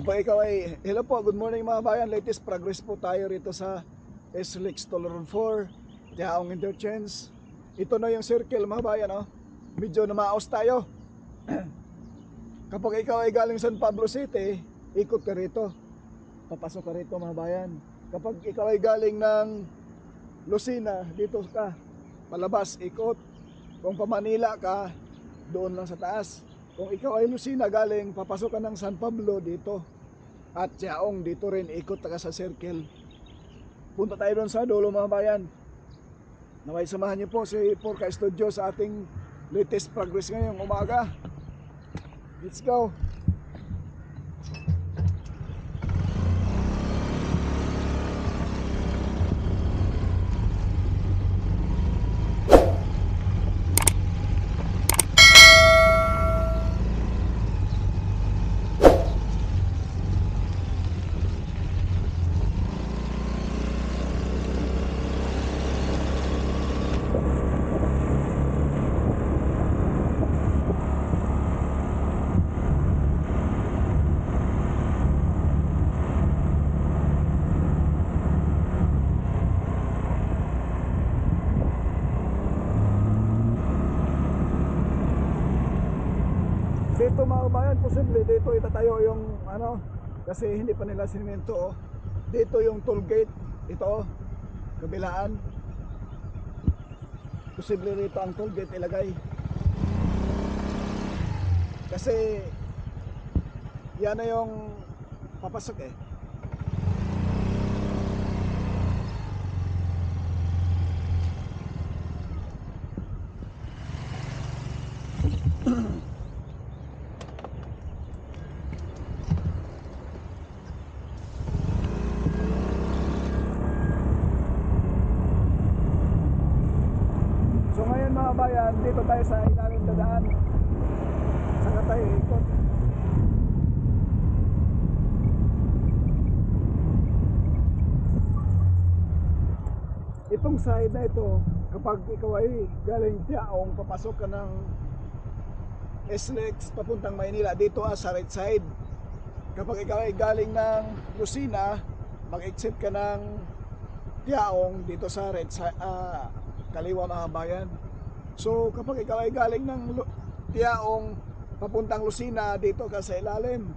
Kapag ikaw ay, hello po, good morning mga bayan. Latest progress po tayo rito sa SLEX Toleron 4, Tiaong Interchange. Ito na yung circle mga bayan, oh. Medyo namaos tayo. Kapag ikaw ay galing San Pablo City, ikot ka rito. Papasok ka rito mga bayan. Kapag ikaw ay galing ng Lucena, dito ka. Palabas, ikot. Kung pa Manila ka, doon lang sa taas. Kung ikaw ay Lucena galing, papasok ka ng San Pablo dito. At Tiaong dito rin, ikot ka sa circle. Punta tayo doon sa dulo mga bayan. Naway samahan niyo po si Porca Studio sa ating latest progress ngayong umaga. Let's go! Dito mga kabayan, posible dito itatayo yung ano, kasi hindi pa nila sinimento, oh. Dito yung toll gate, ito, oh, kabilaan. Posible rito ang toll gate ilagay. Kasi yan na yung papasok eh. So ngayon mga bayan, dito tayo sa ilalim dadaan. Saka tayo ikot. Itong side na ito, kapag ikaw ay galing Tiaong, papasok ka ng SLEX papuntang Maynila, dito sa right side. Kapag ikaw ay galing ng Lucena, mag-exit ka ng Tiaong dito sa right side, kaliwa mga bayan. So kapag ikaw ay galing ng Tiaong papuntang Lucena, dito ka sa ilalim.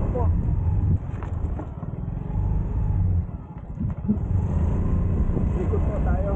Opo. Ikot po tayo.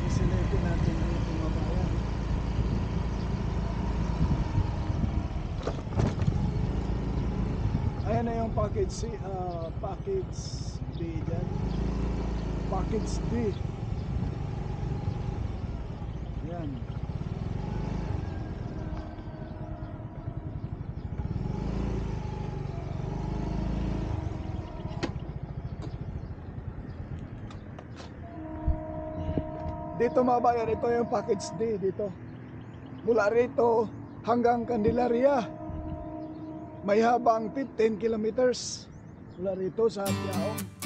Sisilipin natin dito mga bayan. Ayan na yung package C, package D dyan. Package D. Yan. Dito mga bayan, ito yung package D dito. mula rito hanggang Candelaria. May habang 15 kilometers mula rito sa Tiaong.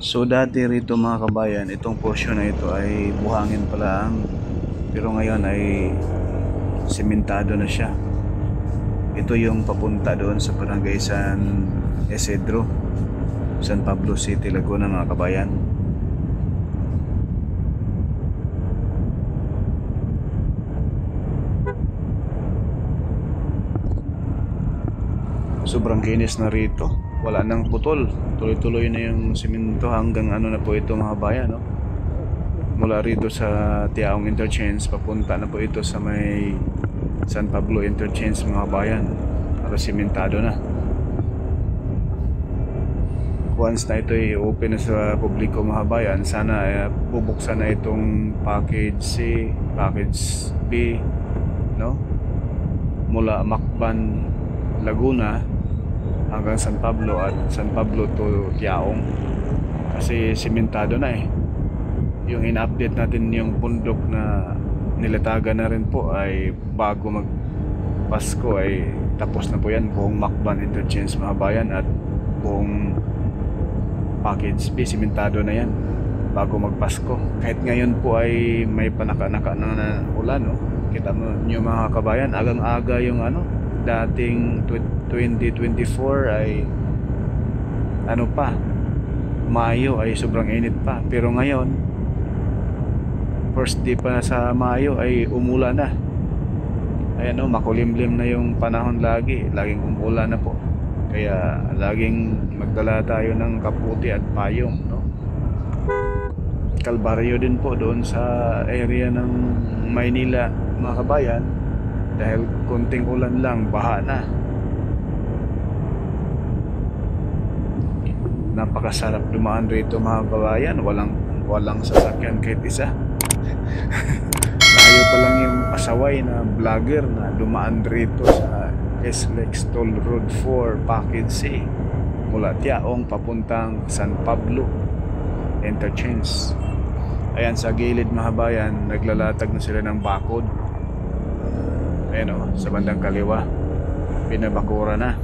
So dati rito mga kabayan, itong portion na ito ay buhangin pa lang, pero ngayon ay sementado na siya. Ito yung papunta doon sa barangay San Isidro, San Pablo City, Laguna mga kabayan. Sobrang kinis na rito, wala nang putol, tuloy-tuloy na yung simento hanggang ano na po ito mga bayan, no? Mula rito sa Tiaong Interchange papunta na po ito sa may San Pablo Interchange mga bayan, para simentado na. Once na ito i-open na sa publiko mga bayan, sana bubuksan na itong package C, package B, no? Mula Macban, Laguna hanggang San Pablo at San Pablo to Tiaong, kasi simentado na eh. Yung in-update natin yung bundok na nilatagan na rin po ay bago mag Pasko ay tapos na po yan, buong Macban interchange mga kabayan, at buong package B simentado na yan bago magpasko. Kahit ngayon po ay may panaka-naka na ulan, no? Kita mo nyo mga kabayan, agang-aga yung dating 2024 ay Mayo ay sobrang init pa, pero ngayon first day pa sa Mayo ay umulan na. Ayan, makulimlim na yung panahon, laging umulan na po, kaya laging magdala tayo ng kaputi at payong, no? Kalbaryo din po doon sa area ng Maynila mga kabayan, dahil konting ulan lang baha na. Napakasarap dumaan rito mga kabayan, walang sasakyan kahit isa. Tayo pa lang yung pasaway na vlogger na dumaan rito sa SLEX Toll Road 4 Package C mula Tiaong papuntang San Pablo Interchange. Ayan, sa gilid mga kabayan, naglalatag na sila ng bakod. Ayan, sa bandang kaliwa, pinabakura na.